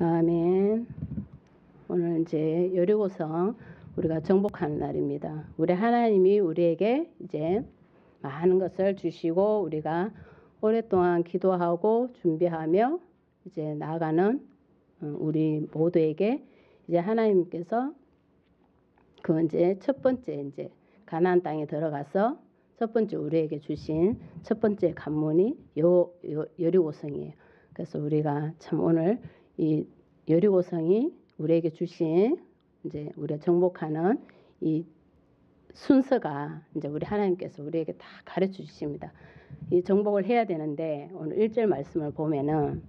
아멘. 오늘 이제 여리고성 우리가 정복하는 날입니다. 우리 하나님이 우리에게 이제 많은 것을 주시고 우리가 오랫동안 기도하고 준비하며 이제 나아가는 우리 모두에게 이제 하나님께서 그 이제 첫 번째 이제 가나안 땅에 들어가서 첫 번째 우리에게 주신 첫 번째 관문이 여리고성이에요. 그래서 우리가 참 오늘 이 여리고성이 우리에게 주신 이제 우리가 정복하는 이 순서가 이제 우리 하나님께서 우리에게 다 가르쳐 주십니다. 이 정복을 해야 되는데 오늘 1절 말씀을 보면은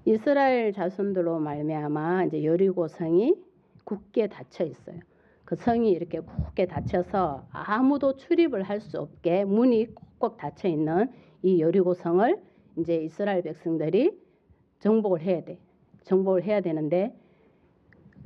이스라엘 자손들로 말미암아 이제 여리고성이 굳게 닫혀 있어요. 그 성이 이렇게 굳게 닫혀서 아무도 출입을 할 수 없게 문이 꼭꼭 닫혀 있는 이 여리고성을 이제 이스라엘 백성들이 정복을 해야 돼. 정복을 해야 되는데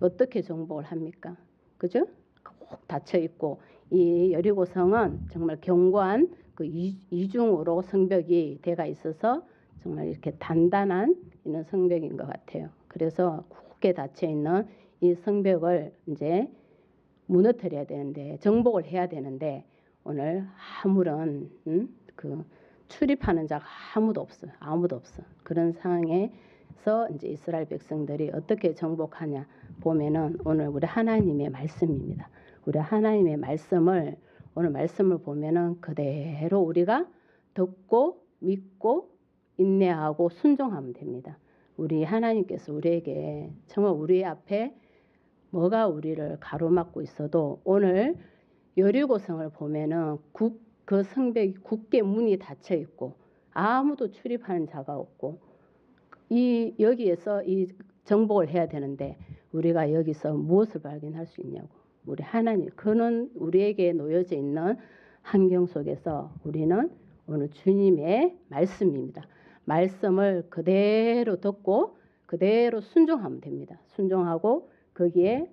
어떻게 정복을 합니까? 그죠? 꼭 닫혀 있고 이 여리고성은 정말 견고한 그 이중으로 성벽이 돼가 있어서 정말 이렇게 단단한 이런 성벽인 것 같아요. 그래서 굳게 닫혀 있는 이 성벽을 이제 무너뜨려야 되는데 정복을 해야 되는데 오늘 아무런 그 출입하는 자가 아무도 없어요. 아무도 없어. 그런 상황에서 이제 이스라엘 백성들이 어떻게 정복하냐 보면은 오늘 우리 하나님의 말씀입니다. 우리 하나님의 말씀을 오늘 말씀을 보면은 그대로 우리가 듣고 믿고 인내하고 순종하면 됩니다. 우리 하나님께서 우리에게 정말 우리 앞에 뭐가 우리를 가로막고 있어도 오늘 여리고성을 보면은 그 성벽이 굳게 문이 닫혀 있고 아무도 출입하는 자가 없고 이 여기에서 이 정복을 해야 되는데 우리가 여기서 무엇을 발견할 수 있냐고. 우리 하나님 그는 우리에게 놓여져 있는 환경 속에서 우리는 오늘 주님의 말씀입니다. 말씀을 그대로 듣고 그대로 순종하면 됩니다. 순종하고 거기에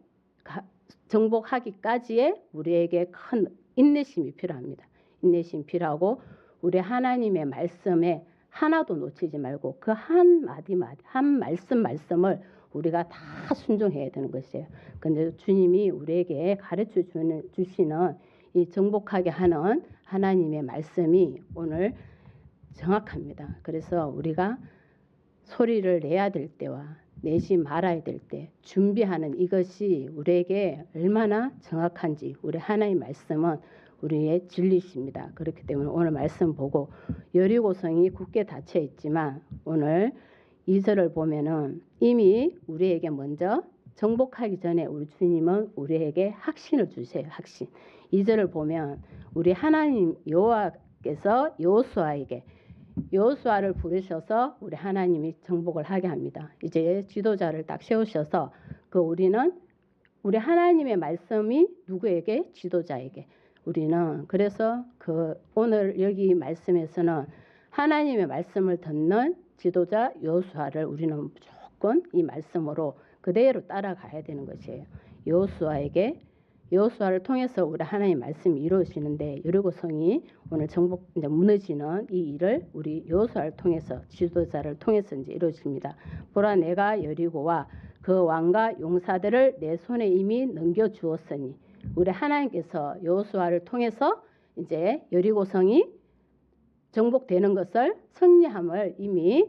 정복하기까지의 우리에게 큰 인내심이 필요합니다. 인내심이 필요하고 우리 하나님의 말씀에 하나도 놓치지 말고 그 한 마디 한 말씀을 우리가 다 순종해야 되는 것이에요. 근데 주님이 우리에게 가르쳐 주시는 이 정복하게 하는 하나님의 말씀이 오늘 정확합니다. 그래서 우리가 소리를 내야 될 때와 내지 말아야 될 때 준비하는 이것이 우리에게 얼마나 정확한지 우리 하나님의 말씀은 우리의 진리십니다. 그렇기 때문에 오늘 말씀 보고 여리고성이 굳게 닫혀 있지만 오늘 2절을 보면은 이미 우리에게 먼저 정복하기 전에 우리 주님은 우리에게 확신을 주세요. 확신. 2절을 보면 우리 하나님 여호와께서 여호수아를 부르셔서 우리 하나님이 정복을 하게 합니다. 이제 지도자를 딱 세우셔서 우리는 우리 하나님의 말씀이 누구에게? 지도자에게. 우리는 그래서 오늘 여기 말씀에서는 하나님의 말씀을 듣는 지도자 여호수아를 우리는 무조건 이 말씀으로 그대로 따라가야 되는 것이에요. 여호수아를 통해서 우리 하나님 말씀이 이루어지는데 여리고성이 오늘 정복 이제 무너지는 이 일을 우리 여호수아를 통해서 지도자를 통해서 이제 이루어집니다. 보라 내가 여리고와 그 왕과 용사들을 내 손에 이미 넘겨 주었으니 우리 하나님께서 여호수아를 통해서 이제 여리고성이 정복되는 것을 승리함을 이미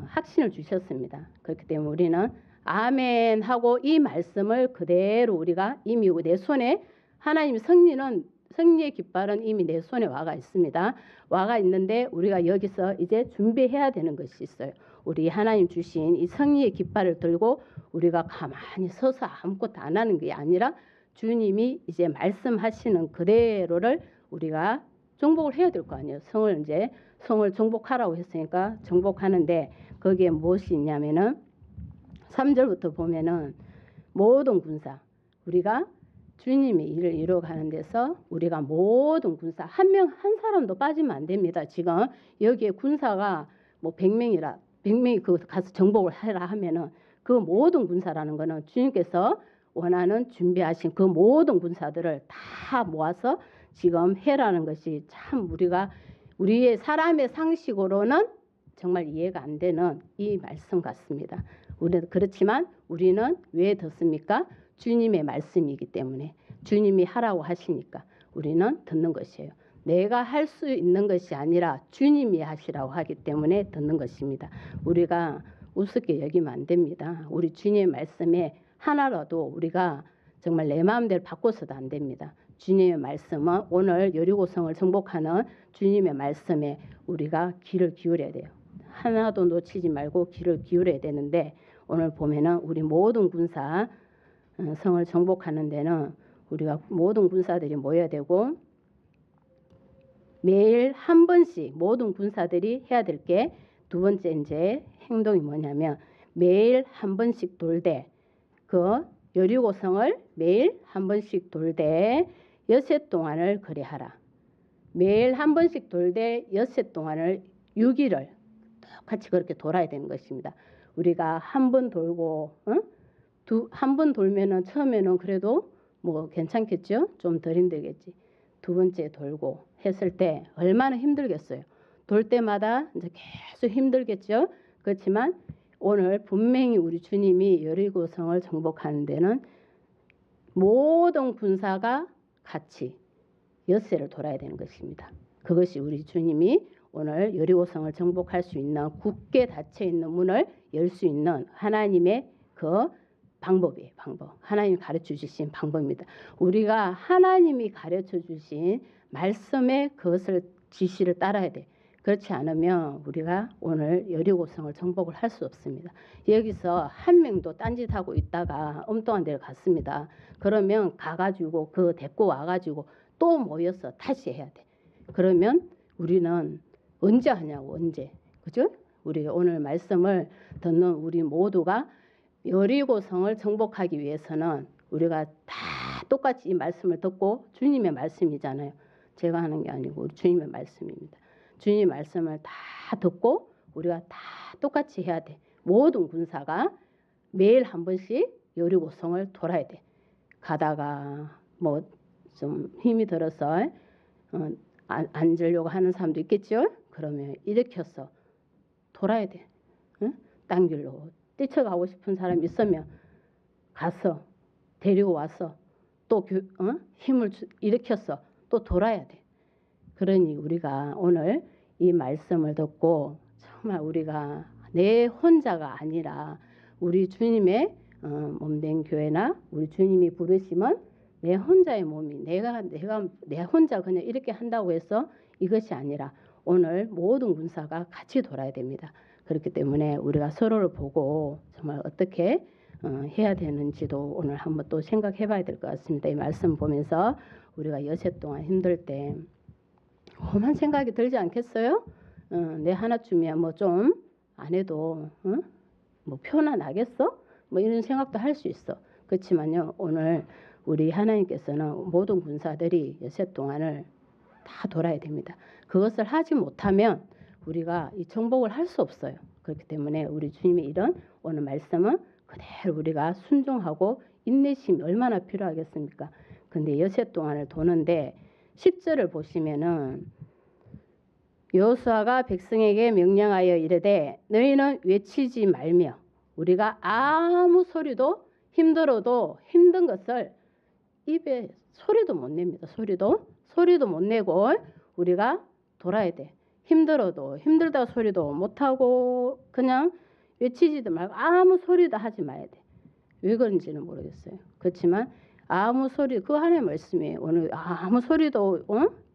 확신을 주셨습니다. 그렇기 때문에 우리는 아멘 하고 이 말씀을 그대로 우리가 이미 내 손에 하나님 승리의 깃발은 이미 내 손에 와가 있습니다. 와가 있는데 우리가 여기서 이제 준비해야 되는 것이 있어요. 우리 하나님 주신 이 승리의 깃발을 들고 우리가 가만히 서서 아무것도 안 하는 게 아니라 주님이 이제 말씀하시는 그대로를 우리가 정복을 해야 될 거 아니에요. 성을 정복하라고 했으니까 정복하는데 거기에 무엇이 있냐면은 3절부터 보면은 모든 군사 우리가 주님의 일을 이루어가는 데서 우리가 모든 군사 한 사람도 빠지면 안 됩니다. 지금 여기에 군사가 뭐 100명이 가서 정복을 하라 하면은 그 모든 군사라는 거는 주님께서 원하는 준비하신 그 모든 군사들을 다 모아서 지금 해라는 것이 참 우리의 사람의 상식으로는 정말 이해가 안 되는 이 말씀 같습니다. 그렇지만 우리는 왜 듣습니까? 주님의 말씀이기 때문에, 주님이 하라고 하시니까 우리는 듣는 것이에요. 내가 할 수 있는 것이 아니라 주님이 하시라고 하기 때문에 듣는 것입니다. 우리가 우습게 여기면 안 됩니다. 우리 주님의 말씀에 하나라도 우리가 정말 내 마음대로 바꿔서도 안 됩니다. 주님의 말씀은 오늘 여리고성을 정복하는 주님의 말씀에 우리가 귀를 기울여야 돼요. 하나도 놓치지 말고 귀를 기울여야 되는데, 오늘 보면은 우리 모든 군사 성을 정복하는 데는 우리가 모든 군사들이 모여야 되고, 매일 한 번씩 모든 군사들이 해야 될 게 두 번째 이제 행동이 뭐냐면, 매일 한 번씩 돌되, 그 여리고성을 매일 한 번씩 돌되 엿새 동안을 거래하라. 매일 한 번씩 돌되 엿새 동안을 6일을 똑같이 그렇게 돌아야 되는 것입니다. 우리가 한 번 돌고 한 번 돌면은 처음에는 그래도 뭐 괜찮겠죠? 좀 덜 힘들겠지. 두 번째 돌고 했을 때 얼마나 힘들겠어요. 돌 때마다 이제 계속 힘들겠죠. 그렇지만 오늘 분명히 우리 주님이 여리고성을 정복하는 데는 모든 군사가 같이 엿새를 돌아야 되는 것입니다. 그것이 우리 주님이 오늘 여리고성을 정복할 수 있는, 굳게 닫혀 있는 문을 열 수 있는 하나님의 그 방법이에요. 방법. 하나님이 가르쳐 주신 방법입니다. 우리가 하나님이 가르쳐 주신 말씀에 그것을 지시를 따라야 돼. 그렇지 않으면 우리가 오늘 여리고성을 정복을 할 수 없습니다. 여기서 한 명도 딴짓하고 있다가 엉뚱한 데를 갔습니다. 그러면 가가지고 그 데리고 와가지고 또 모여서 다시 해야 돼. 그러면 우리는 언제 하냐고, 언제. 그죠? 우리 오늘 말씀을 듣는 우리 모두가 여리고성을 정복하기 위해서는 우리가 다 똑같이 이 말씀을 듣고, 주님의 말씀이잖아요. 제가 하는 게 아니고 우리 주님의 말씀입니다. 주님의 말씀을 다 듣고 우리가 다 똑같이 해야 돼. 모든 군사가 매일 한 번씩 여리고성을 돌아야 돼. 가다가 뭐 좀 힘이 들어서 앉으려고 하는 사람도 있겠죠. 그러면 일으켜서 돌아야 돼. 응? 딴 길로 뛰쳐가고 싶은 사람이 있으면 가서 데리고 와서 또 힘을 일으켜서 또 돌아야 돼. 그러니 우리가 오늘 이 말씀을 듣고 정말 우리가 내 혼자가 아니라 우리 주님의 몸된 교회나 우리 주님이 부르시면 내 혼자의 몸이 내가 내 혼자 그냥 이렇게 한다고 해서 이것이 아니라 오늘 모든 군사가 같이 돌아야 됩니다. 그렇기 때문에 우리가 서로를 보고 정말 어떻게 해야 되는지도 오늘 한번 또 생각해 봐야 될 것 같습니다. 이 말씀 보면서 우리가 여세 동안 힘들 때 험한 생각이 들지 않겠어요? 내 하나쯤이야 뭐 좀 안 해도 뭐 표나 나겠어? 뭐 이런 생각도 할 수 있어. 그렇지만요, 오늘 우리 하나님께서는 모든 군사들이 여세 동안을 다 돌아야 됩니다. 그것을 하지 못하면 우리가 이 정복을 할 수 없어요. 그렇기 때문에 우리 주님의 이런 오늘 말씀은 그대로 우리가 순종하고 인내심이 얼마나 필요하겠습니까? 근데 여세 동안을 도는데 10절을 보시면은 여호수아가 백성에게 명령하여 이르되 너희는 외치지 말며, 우리가 아무 소리도 힘들어도 힘든 것을 입에 소리도 못 냅니다. 소리도 못 내고 우리가 돌아야 돼. 힘들어도 힘들다 소리도 못하고 그냥 외치지도 말고 아무 소리도 하지 마야 돼. 왜 그런지는 모르겠어요. 그렇지만 아무 소리, 그 하나님의 말씀이에요. 오늘 아무 소리도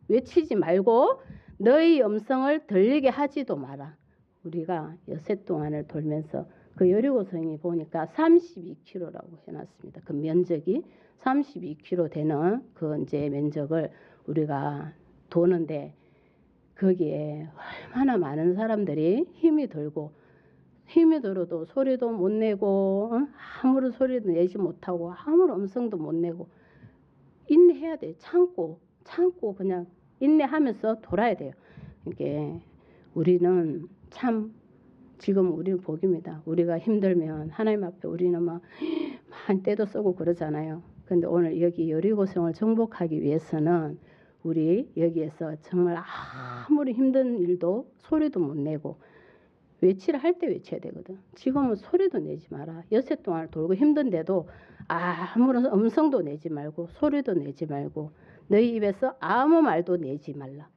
외치지 말고 너희 음성을 들리게 하지도 마라. 우리가 여세 동안을 돌면서 그 여리고성이 보니까 32km라고 해놨습니다. 그 면적이 32km 되는 그 이제 면적을 우리가 도는데 거기에 얼마나 많은 사람들이 힘이 들어도 소리도 못 내고 아무런 소리도 내지 못하고 아무런 음성도 못 내고 인내해야 돼. 참고 그냥 인내하면서 돌아야 돼요. 이게 우리는 참 지금 우리는 복입니다. 우리가 힘들면 하나님 앞에 우리는 막 때도 쓰고 그러잖아요. 근데 오늘 여기 여리고성을 정복하기 위해서는 우리 여기에서 정말 아무리 힘든 일도 소리도 못 내고 외치를 할 때 외쳐야 되거든. 지금은 소리도 내지 마라. 엿새 동안 돌고 힘든데도 아무런 음성도 내지 말고 소리도 내지 말고 너희 입에서 아무 말도 내지 말라.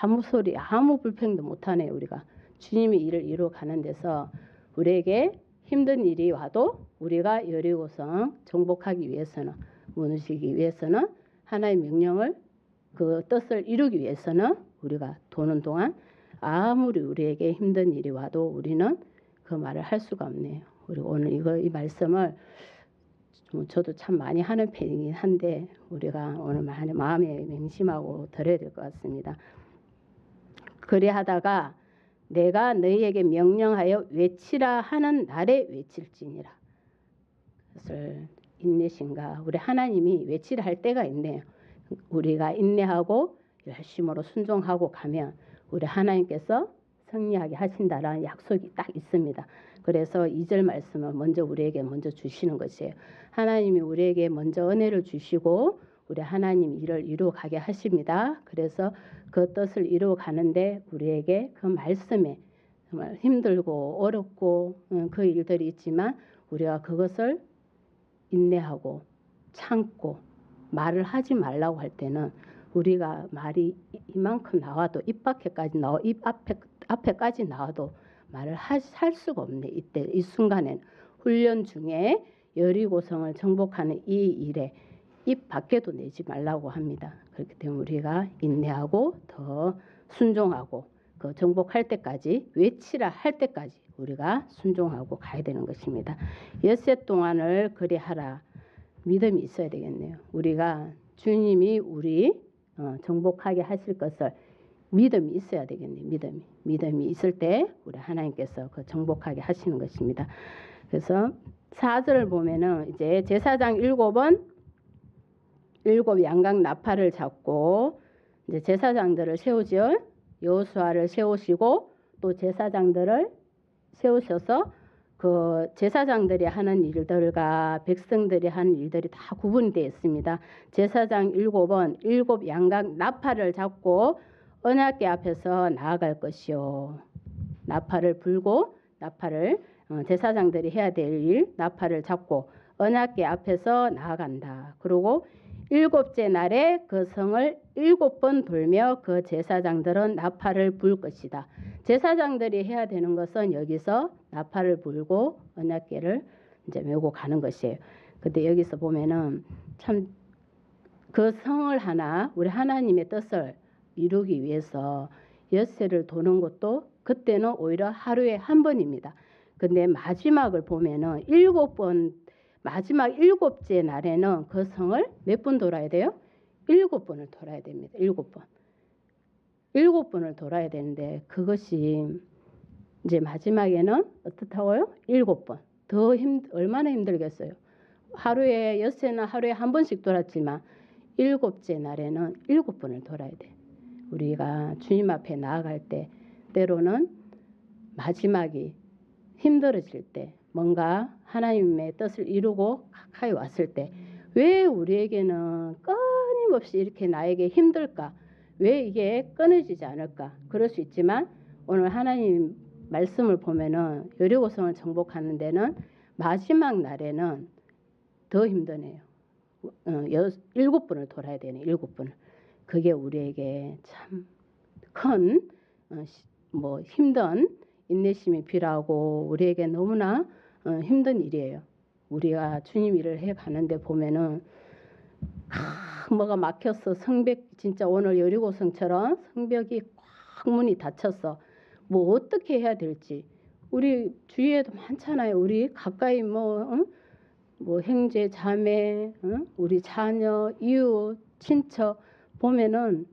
아무 소리, 아무 불평도 못하네 우리가. 주님이 일을 이루어 가는 데서 우리에게 힘든 일이 와도 우리가 여리고성 정복하기 위해서는, 무너지기 위해서는, 하나의 명령을, 그 뜻을 이루기 위해서는 우리가 도는 동안 아무리 우리에게 힘든 일이 와도 우리는 그 말을 할 수가 없네요. 우리 오늘 이 말씀을 저도 참 많이 하는 편이긴 한데 우리가 오늘 많이 마음에 명심하고 들어야 될 것 같습니다. 그리 하다가 내가 너희에게 명령하여 외치라 하는 날에 외칠지니라. 그것을 인내심과 우리 하나님이 외치라 할 때가 있네요. 우리가 인내하고 열심으로 순종하고 가면 우리 하나님께서 승리하게 하신다라는 약속이 딱 있습니다. 그래서 2절 말씀을 먼저 우리에게 먼저 주시는 것이에요. 하나님이 우리에게 먼저 은혜를 주시고 우리 하나님 일을 이루어 가게 하십니다. 그래서 그 뜻을 이루어 가는데 우리에게 그 말씀에 정말 힘들고 어렵고 그 일들이 있지만 우리가 그것을 인내하고 참고 말을 하지 말라고 할 때는 우리가 말이 이만큼 나와도 입 앞에까지 나와도 말을 할 수가 없네. 이때 이 순간엔 훈련 중에 여리고성을 정복하는 이 일에 입 밖에도 내지 말라고 합니다. 그렇기 때문에 우리가 인내하고 더 순종하고 그 정복할 때까지 외치라 할 때까지 우리가 순종하고 가야 되는 것입니다. 엿새 동안을 그리하라. 믿음이 있어야 되겠네요. 우리가 주님이 우리 정복하게 하실 것을 믿음이 있어야 되겠네요. 믿음이 있을 때 우리 하나님께서 그 정복하게 하시는 것입니다. 그래서 4절을 보면은 이제 제사장 7은 7 양각 나팔을 잡고 이제 제사장들을 세우지요. 여호수아를 세우시고 또 제사장들을 세우셔서 그 제사장들이 하는 일들과 백성들이 하는 일들이 다 구분되어 있습니다. 제사장 7은 7 양각 나팔을 잡고 언약궤 앞에서 나아갈 것이요. 나팔을 불고 제사장들이 해야 될 일 나팔을 잡고 언약궤 앞에서 나아간다. 그리고 7째 날에 그 성을 7번 돌며 그 제사장들은 나팔을 불 것이다. 제사장들이 해야 되는 것은 여기서 나팔을 불고 언약궤를 이제 메고 가는 것이에요. 근데 여기서 보면은 참 그 성을 하나 우리 하나님의 뜻을 이루기 위해서 엿새를 도는 것도 그때는 오히려 하루에 한 번입니다. 근데 마지막을 보면은 7번 마지막 7째 날에는 그 성을 몇 번 돌아야 돼요? 7번을 돌아야 됩니다. 7번. 7번을 돌아야 되는데 그것이 이제 마지막에는 어떻다고요? 7번. 얼마나 힘들겠어요. 하루에 엿새는 하루에 한 번씩 돌았지만 7째 날에는 7번을 돌아야 돼. 우리가 주님 앞에 나아갈 때 때로는 마지막이 힘들어질 때 뭔가 하나님의 뜻을 이루고 가까이 왔을 때 왜 우리에게는 끊임없이 이렇게 나에게 힘들까? 왜 이게 끊어지지 않을까? 그럴 수 있지만 오늘 하나님 말씀을 보면은 여리고성을 정복하는 데는 마지막 날에는 더 힘드네요. 7번을 돌아야 되네. 7번을. 그게 우리에게 참 큰 힘든 인내심이 필요하고 우리에게 너무나 힘든 일이에요. 우리가 주님 일을 해가는데 보면은 뭐가 막혔어. 성벽 진짜 오늘 여리고성처럼 성벽이 꽉 문이 닫혔어. 뭐 어떻게 해야 될지. 우리 주위에도 많잖아요. 우리 가까이 뭐 형제 자매 우리 자녀 이웃 친척 보면은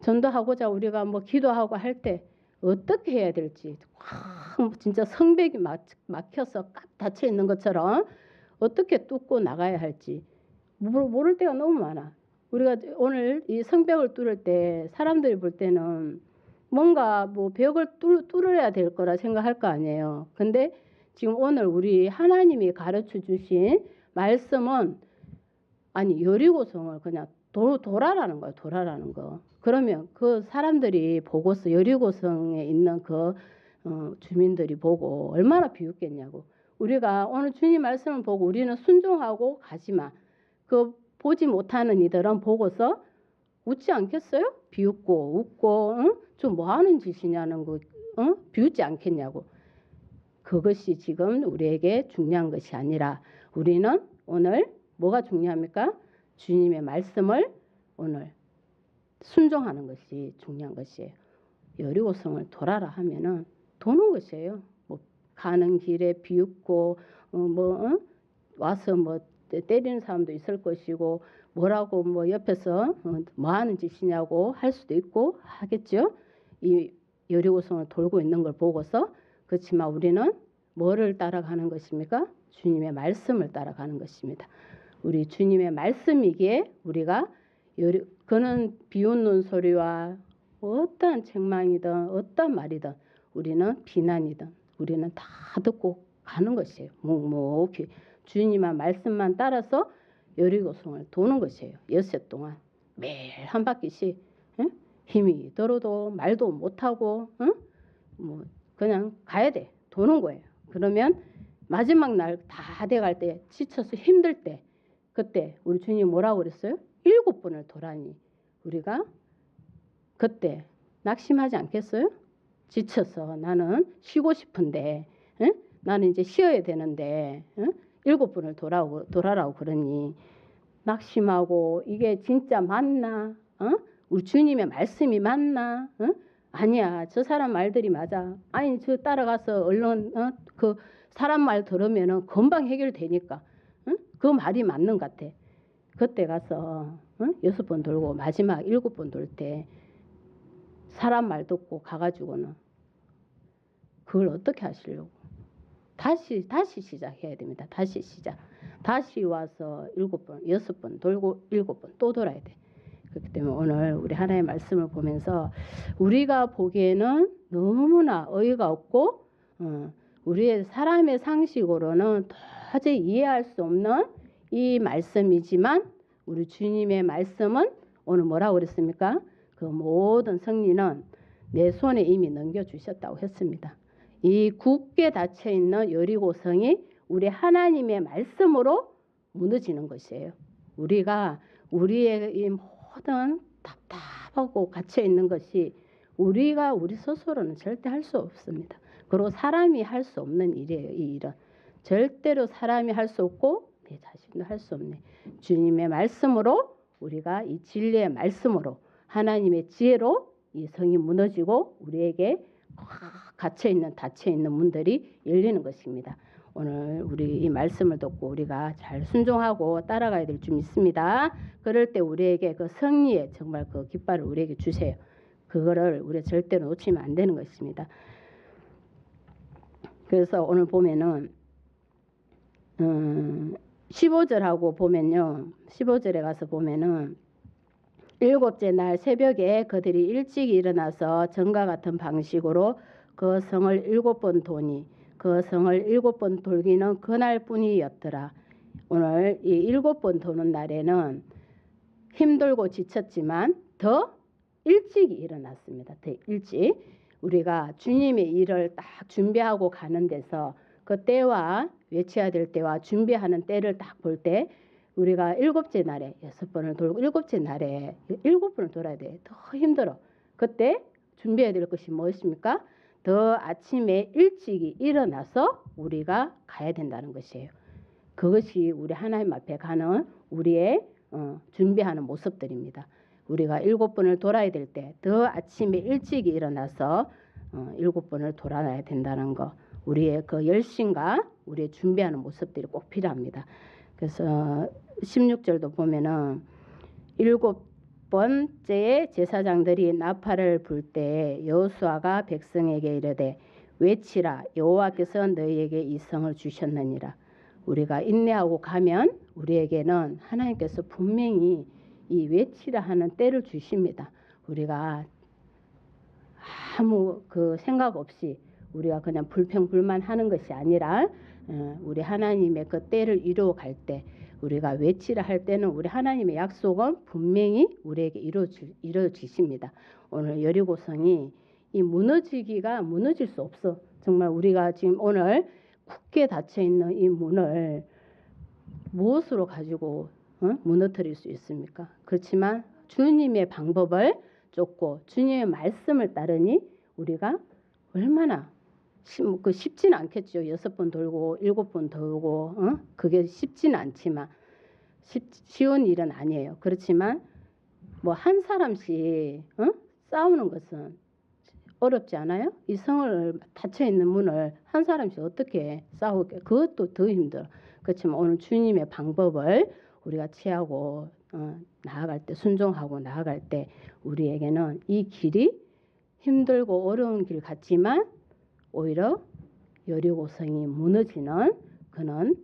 전도하고자 우리가 뭐 기도하고 할 때 어떻게 해야 될지 진짜 성벽이 막혀서 꽉 닫혀 있는 것처럼 어떻게 뚫고 나가야 할지 모를 때가 너무 많아. 우리가 오늘 이 성벽을 뚫을 때 사람들이 볼 때는 뭔가 뭐 벽을 뚫어야 될 거라 생각할 거 아니에요. 근데 지금 오늘 우리 하나님이 가르쳐 주신 말씀은 아니 여리고성을 그냥 돌아라는 거예요. 돌아라는 거. 그러면 그 사람들이 보고서 여리고성에 있는 그 주민들이 보고 얼마나 비웃겠냐고. 우리가 오늘 주님 말씀을 보고 우리는 순종하고 가지만 그 보지 못하는 이들은 보고서 웃지 않겠어요? 비웃고 웃고 저 뭐 하는 짓이냐는 거 비웃지 않겠냐고. 그것이 지금 우리에게 중요한 것이 아니라 우리는 오늘 뭐가 중요합니까? 주님의 말씀을 오늘 순종하는 것이 중요한 것이에요. 여리고성을 돌아라 하면은 도는 것이에요. 뭐 가는 길에 비웃고 와서 뭐 때리는 사람도 있을 것이고 뭐라고 뭐 옆에서 뭐 하는 짓이냐고 할 수도 있고 하겠죠. 이 여리고성을 돌고 있는 걸 보고서. 그렇지만 우리는 뭐를 따라가는 것입니까? 주님의 말씀을 따라가는 것입니다. 우리 주님의 말씀이기에 우리가 그는 비웃는 소리와 어떠한 책망이든 어떤 말이든 우리는 비난이든 우리는 다 듣고 가는 것이에요. 묵묵히 주님의 말씀만 따라서 여리고성을 도는 것이에요. 엿새 동안 매일 한 바퀴씩 힘이 들어도 말도 못하고 뭐 그냥 가야 돼. 도는 거예요. 그러면 마지막 날 다 돼갈 때 지쳐서 힘들 때 그때 우리 주님이 뭐라고 그랬어요? 7번을 도라니. 우리가 그때 낙심하지 않겠어요? 지쳐서 나는 쉬고 싶은데 나는 이제 쉬어야 되는데 7번을 돌아라고 그러니 낙심하고 이게 진짜 맞나? 우리 주님의 말씀이 맞나? 아니야. 저 사람 말들이 맞아. 아니 저 따라가서 얼른 그 사람 말 들으면은 금방 해결되니까 그 말이 맞는 것 같아. 그때 가서 6번 돌고 마지막 7번 돌 때 사람 말 듣고 가가지고는 그걸 어떻게 하시려고? 다시 시작해야 됩니다. 다시 시작. 다시 와서 7번, 6번 돌고 7번 또 돌아야 돼. 그렇기 때문에 오늘 우리 하나님의 말씀을 보면서 우리가 보기에는 너무나 어이가 없고 우리의 사람의 상식으로는 도저히 이해할 수 없는 이 말씀이지만 우리 주님의 말씀은 오늘 뭐라고 그랬습니까? 그 모든 승리는 내 손에 이미 넘겨주셨다고 했습니다. 이 굳게 닫혀있는 여리고성이 우리 하나님의 말씀으로 무너지는 것이에요. 우리가 우리의 이 모든 답답하고 갇혀있는 것이 우리가 우리 스스로는 절대 할 수 없습니다. 그리고 사람이 할 수 없는 일이에요. 이 일은 절대로 사람이 할 수 없고 내 자신도 할 수 없네. 주님의 말씀으로 우리가 이 진리의 말씀으로 하나님의 지혜로 이 성이 무너지고 우리에게 닫혀있는 문들이 열리는 것입니다. 오늘 우리 이 말씀을 듣고 우리가 잘 순종하고 따라가야 될 줄 믿습니다. 그럴 때 우리에게 그 승리의 정말 그 깃발을 우리에게 주세요. 그거를 우리 절대로 놓치면 안 되는 것입니다. 그래서 오늘 보면은 15절하고 보면요. 15절에 가서 보면은 7째 날 새벽에 그들이 일찍 일어나서 전과 같은 방식으로 그 성을 7번 도니 그 성을 7번 돌기는 그날뿐이었더라. 오늘 이 7번 도는 날에는 힘들고 지쳤지만 더 일찍 일어났습니다. 더 일찍 우리가 주님의 일을 딱 준비하고 가는 데서 그 때와 외쳐야 될 때와 준비하는 때를 딱 볼 때 우리가 7째 날에 6번을 돌고 7째 날에 7번을 돌아야 돼. 더 힘들어. 그때 준비해야 될 것이 무엇입니까? 더 아침에 일찍이 일어나서 우리가 가야 된다는 것이에요. 그것이 우리 하나님 앞에 가는 우리의 준비하는 모습들입니다. 우리가 7번을 돌아야 될 때 더 아침에 일찍이 일어나서 7번을 돌아야 된다는 거. 우리의 그 열심과 우리의 준비하는 모습들이 꼭 필요합니다. 그래서 16절도 보면은 7번째에 제사장들이 나팔을 불 때 여호수아가 백성에게 이르되 외치라 여호와께서 너희에게 이 성을 주셨느니라. 우리가 인내하고 가면 우리에게는 하나님께서 분명히 이 외치라 하는 때를 주십니다. 우리가 아무 그 생각 없이 우리가 그냥 불평불만하는 것이 아니라 우리 하나님의 그 때를 이루어 갈 때 우리가 외치라 할 때는 우리 하나님의 약속은 분명히 우리에게 이루어지십니다. 오늘 여리고성이 이 무너질 수 없어. 정말 우리가 지금 오늘 굳게 닫혀 있는 이 문을 무엇으로 가지고 무너뜨릴 수 있습니까? 그렇지만 주님의 방법을 쫓고 주님의 말씀을 따르니 우리가 얼마나 쉽지는 않겠죠. 6번 돌고 7번 돌고 그게 쉽지는 않지만 쉬운 일은 아니에요. 그렇지만 뭐 한 사람씩 싸우는 것은 어렵지 않아요? 이 성을 닫혀 있는 문을 한 사람씩 어떻게 싸우게? 그것도 더 힘들어. 그렇지만 오늘 주님의 방법을 우리가 취하고 나아갈 때 순종하고 나아갈 때 우리에게는 이 길이 힘들고 어려운 길 같지만 오히려 여리고성이 무너지는 그런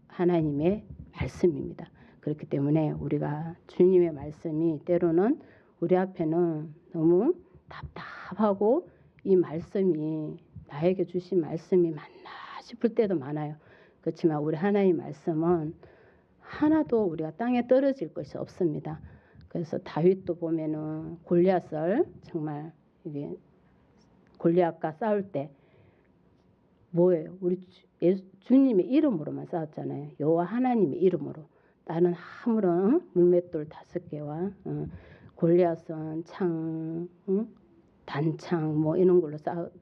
하나님의 말씀입니다. 그렇기 때문에 우리가 주님의 말씀이 때로는 우리 앞에는 너무 답답하고 이 말씀이 나에게 주신 말씀이 맞나 싶을 때도 많아요. 그렇지만 우리 하나님의 말씀은 하나도 우리가 땅에 떨어질 것이 없습니다. 그래서 다윗도 보면은 골리앗을 정말 이게 골리앗과 싸울 때 뭐예요? 우리 주님의 이름으로만 싸웠잖아요. 여호와 하나님의 이름으로. 나는 아무런 물맷돌 5개와 골리앗은 창, 단창 뭐 이런 걸로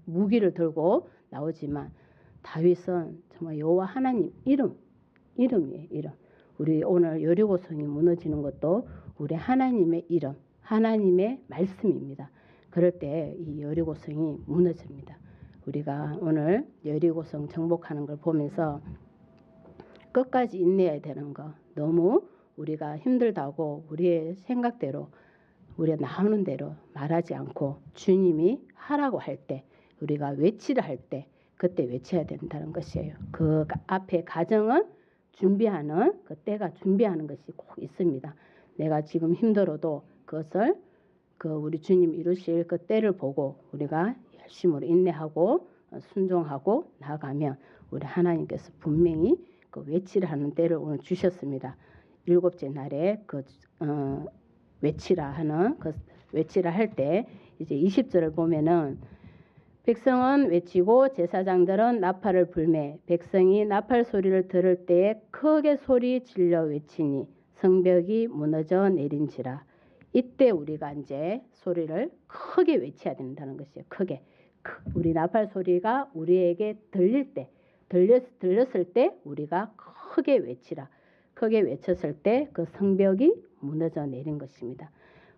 무기를 들고 나오지만 다윗은 정말 여호와 하나님 이름이에요. 이름. 우리 오늘 여리고성이 무너지는 것도 우리 하나님의 이름, 하나님의 말씀입니다. 그럴 때 이 여리고성이 무너집니다. 우리가 오늘 여리고성 정복하는 걸 보면서 끝까지 인내해야 되는 거, 너무 우리가 힘들다고 우리의 생각대로 우리가 나오는 대로 말하지 않고 주님이 하라고 할 때 우리가 외치라 할 때 그때 외쳐야 된다는 것이에요. 그 앞에 가정은 준비하는 그 때가 준비하는 것이 꼭 있습니다. 내가 지금 힘들어도 그것을 우리 주님 이루실 그 때를 보고 우리가 열심으로 인내하고 순종하고 나아가면 우리 하나님께서 분명히 그 외치라 하는 때를 오늘 주셨습니다. 7째 날에 외치라 하는 외치라 할 때 이제 20절을 보면은 백성은 외치고 제사장들은 나팔을 불매 백성이 나팔 소리를 들을 때에 크게 소리 질러 외치니 성벽이 무너져 내린지라. 이때 우리가 이제 소리를 크게 외쳐야 된다는 것이에요. 크게. 우리 나팔 소리가 우리에게 들릴 때 들렸을 때 우리가 크게 외치라. 크게 외쳤을 때 그 성벽이 무너져 내린 것입니다.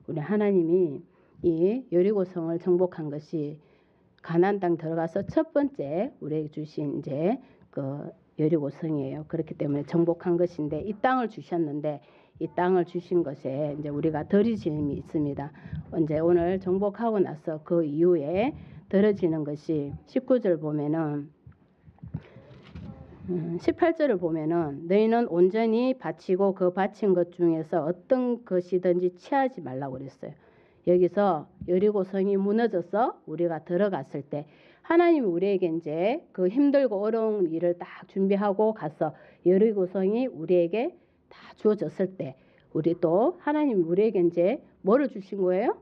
우리 하나님이 이 여리고성을 정복한 것이 가나안 땅 들어가서 첫 번째 우리에게 주신 이제 그 여리고성이에요. 그렇기 때문에 정복한 것인데 이 땅을 주셨는데 이 땅을 주신 것에 이제 우리가 더러짐이 있습니다. 이제 오늘 정복하고 나서 그 이후에 더러지는 것이 19절 보면은 18절을 보면은 너희는 온전히 바치고 그 바친 것 중에서 어떤 것이든지 취하지 말라고 그랬어요. 여기서 여리고성이 무너져서 우리가 들어갔을 때 하나님이 우리에게 이제 그 힘들고 어려운 일을 딱 준비하고 가서 여리고성이 우리에게 다 주어졌을 때 우리 또 하나님이 우리에게 이제 뭐를 주신 거예요?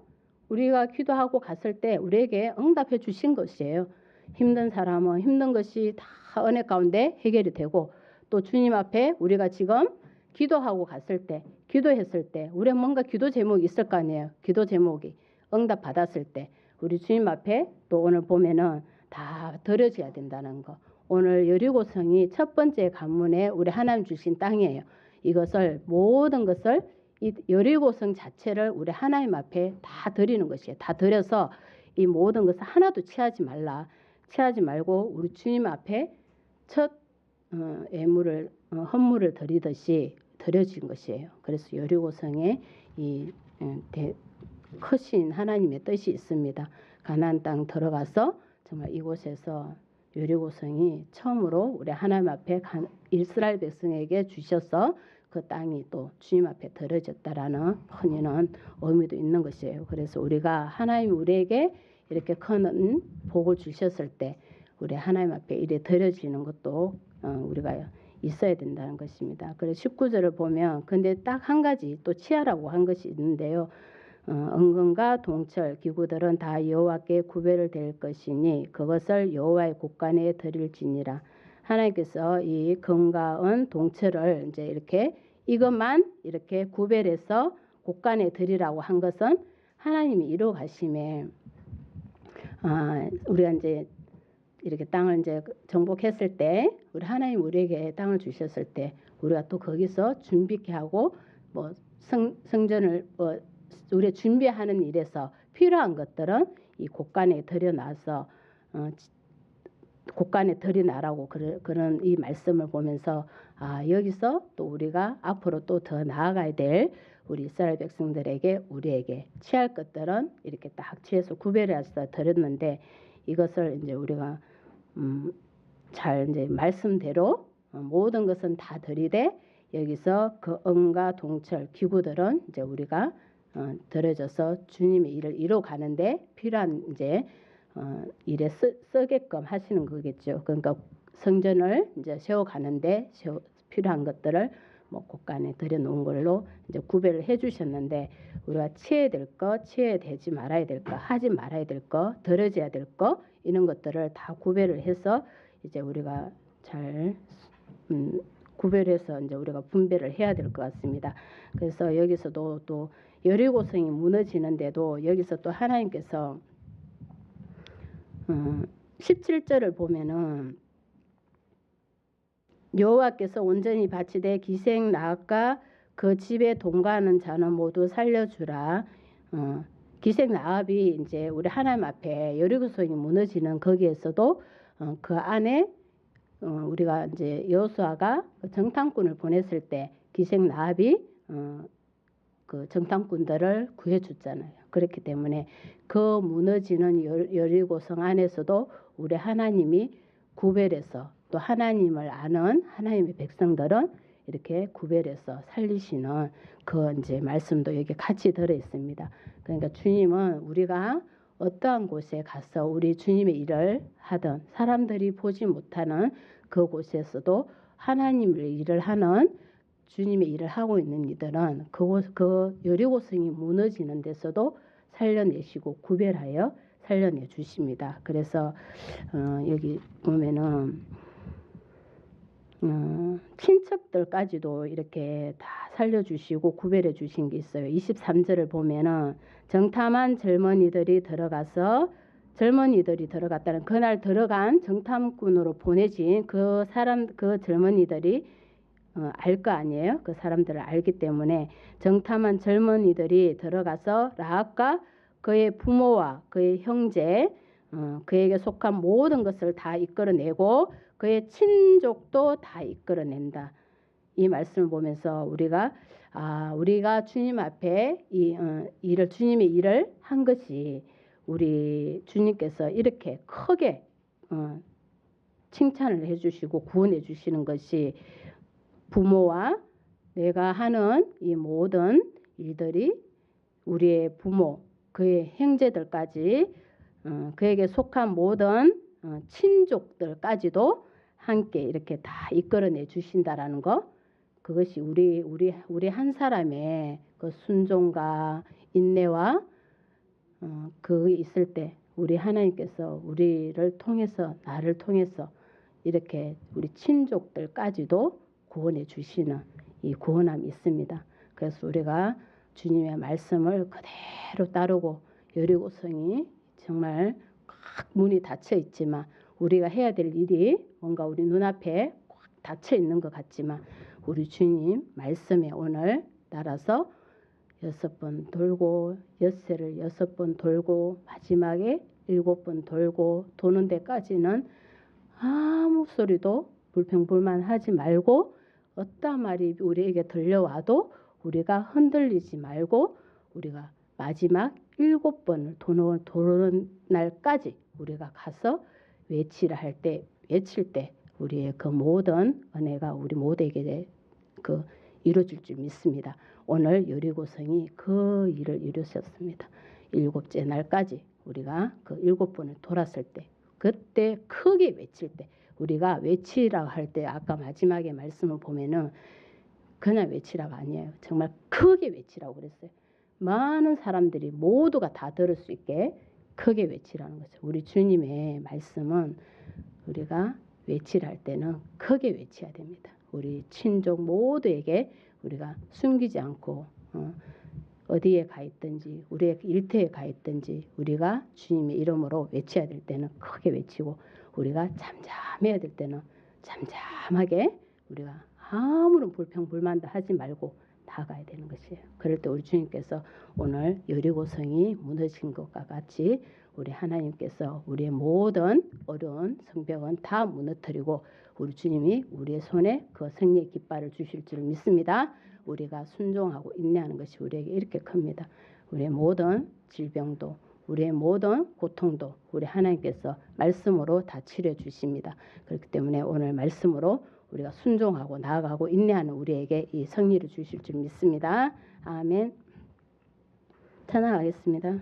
우리가 기도하고 갔을 때 우리에게 응답해 주신 것이에요. 힘든 사람은 힘든 것이 다 은혜 가운데 해결이 되고 또 주님 앞에 우리가 지금 기도하고 갔을 때 기도했을 때 우리가 뭔가 기도 제목이 있을 거 아니에요. 기도 제목이 응답 받았을 때 우리 주님 앞에 또 오늘 보면은 다 드려져야 된다는 거. 오늘 여리고성이 첫 번째 관문에 우리 하나님 주신 땅이에요. 이것을 모든 것을 이 여리고성 자체를 우리 하나님 앞에 다 드리는 것이에요. 다 드려서 이 모든 것을 하나도 취하지 말라. 취하지 말고 우리 주님 앞에 첫 예물을 헌물을 드리듯이 드려진 것이에요. 그래서 여리고성에 이 크신 하나님의 뜻이 있습니다. 가나안 땅 들어가서 정말 이곳에서 여리고성이 처음으로 우리 하나님 앞에 이스라엘 백성에게 주셔서 그 땅이 또 주님 앞에 드려졌다라는 큰 의미도 있는 것이에요. 그래서 우리가 하나님 우리에게 이렇게 큰 복을 주셨을 때 우리 하나님 앞에 이래 드려지는 것도 우리가 있어야 된다는 것입니다. 그래서 19절을 보면 근데 딱 한 가지 또 취하라고 한 것이 있는데요. 은근과 동철 기구들은 다 여호와께 구별을 될 것이니 그것을 여호와의 곳간에 드릴지니라. 하나님께서 이 금과 은 동철을 이제 이렇게 이것만 이렇게 구별해서 곳간에 드리라고 한 것은 하나님이 이루어 가심에 우리가 이제 이렇게 땅을 이제 정복했을 때 우리 하나님 우리에게 땅을 주셨을 때 우리가 또 거기서 준비케 하고 뭐 성전을 우리 준비하는 일에서 필요한 것들은 이 곳간에 들여놔서 곳간에 들여놔라고 그런 이 말씀을 보면서 여기서 또 우리가 앞으로 또 더 나아가야 될 우리 이스라엘 백성들에게 우리에게 취할 것들은 이렇게 딱 취해서 구별해서 드렸는데 이것을 이제 우리가 잘 이제 말씀대로 모든 것은 다 드리되 여기서 그 은과 동철 기구들은 이제 우리가 들어져서 주님의 일을 이루어 가는데 필요한 이제 일에 쓰게끔 하시는 거겠죠. 그러니까 성전을 이제 세워 가는데 필요한 것들을 뭐 곳간에 들여놓은 걸로 이제 구별을 해주셨는데 우리가 취해야 될 거, 취해야 되지 말아야 될 거, 하지 말아야 될 거, 들어져야 될 거 이런 것들을 다 구별을 해서 이제 우리가 잘 구별해서 이제 우리가 분별을 해야 될 것 같습니다. 그래서 여기서도 또 여리고성이 무너지는데도 여기서 또 하나님께서 17절을 보면은 여호와께서 온전히 바치되 기생 나합과 그 집에 동거하는 자는 모두 살려주라. 기생 나합이 이제 우리 하나님 앞에 여리고성이 무너지는 거기에서도 그 안에 우리가 이제 여호수아가 정탐꾼을 보냈을 때 기생 나합이 그 정탐꾼들을 구해줬잖아요. 그렇기 때문에 그 무너지는 여리고성 안에서도 우리 하나님이 구별해서 또 하나님을 아는 하나님의 백성들은 이렇게 구별해서 살리시는 그 이제 말씀도 여기 같이 들어 있습니다. 그러니까 주님은 우리가 어떠한 곳에 가서 우리 주님의 일을 하든 사람들이 보지 못하는 그 곳에서도 하나님의 일을 하는 주님의 일을 하고 있는 이들은 그 여리고성이 무너지는 데서도 살려내시고 구별하여 살려내 주십니다. 그래서 여기 보면은 친척들까지도 이렇게 다 살려주시고 구별해 주신 게 있어요. 23절을 보면은 정탐한 젊은이들이 들어갔다는 그날 들어간 정탐꾼으로 보내진 그 젊은이들이 알 거 아니에요. 그 사람들을 알기 때문에 정탐한 젊은이들이 들어가서 라합과 그의 부모와 그의 형제 그에게 속한 모든 것을 다 이끌어내고 그의 친족도 다 이끌어낸다. 이 말씀을 보면서 우리가 주님 앞에 주님의 일을 한 것이 우리 주님께서 이렇게 크게 칭찬을 해주시고 구원해 주시는 것이 부모와 내가 하는 이 모든 일들이 우리의 부모, 그의 형제들까지 그에게 속한 모든 친족들까지도 함께 이렇게 다 이끌어내 주신다라는 거, 그것이 우리 한 사람의 그 순종과 인내와 그 있을 때 우리 하나님께서 우리를 통해서 나를 통해서 이렇게 우리 친족들까지도 구원해 주시는 이 구원함이 있습니다. 그래서 우리가 주님의 말씀을 그대로 따르고 여리고성이 정말 꽉 문이 닫혀 있지만 우리가 해야 될 일이 뭔가 우리 눈앞에 꽉 닫혀 있는 것 같지만 우리 주님 말씀에 오늘 따라서 6번 돌고 엿새를 6번 돌고 마지막에 7번 돌고 도는 데까지는 아무 소리도 불평불만하지 말고 어떠한 말이 우리에게 들려와도 우리가 흔들리지 말고 우리가 마지막 7번을 도는 날까지 우리가 가서 외칠 때 우리의 그 모든 은혜가 우리 모두에게 이루어질 줄 믿습니다. 오늘 여리고성이 그 일을 이루셨습니다. 7째 날까지 우리가 그 7번을 돌았을 때 그때 크게 외칠 때 우리가 외치라고 할 때 아까 마지막에 말씀을 보면은 그냥 외치라가 아니에요. 정말 크게 외치라고 그랬어요. 많은 사람들이 모두가 다 들을 수 있게 크게 외치라는 거죠. 우리 주님의 말씀은 우리가 외치를 할 때는 크게 외쳐야 됩니다. 우리 친족 모두에게 우리가 숨기지 않고 어디에 가 있든지 우리의 일터에 가 있든지 우리가 주님의 이름으로 외쳐야 될 때는 크게 외치고 우리가 잠잠해야 될 때는 잠잠하게 우리가 아무런 불평불만도 하지 말고 나아가야 되는 것이에요. 그럴 때 우리 주님께서 오늘 여리고성이 무너진 것과 같이 우리 하나님께서 우리의 모든 어려운 성벽은 다 무너뜨리고 우리 주님이 우리의 손에 그 승리의 깃발을 주실 줄 믿습니다. 우리가 순종하고 인내하는 것이 우리에게 이렇게 큽니다. 우리의 모든 질병도 우리의 모든 고통도 우리 하나님께서 말씀으로 다 치료해 주십니다. 그렇기 때문에 오늘 말씀으로 우리가 순종하고 나아가고 인내하는 우리에게 이 승리를 주실 줄 믿습니다. 아멘. 찬양하겠습니다.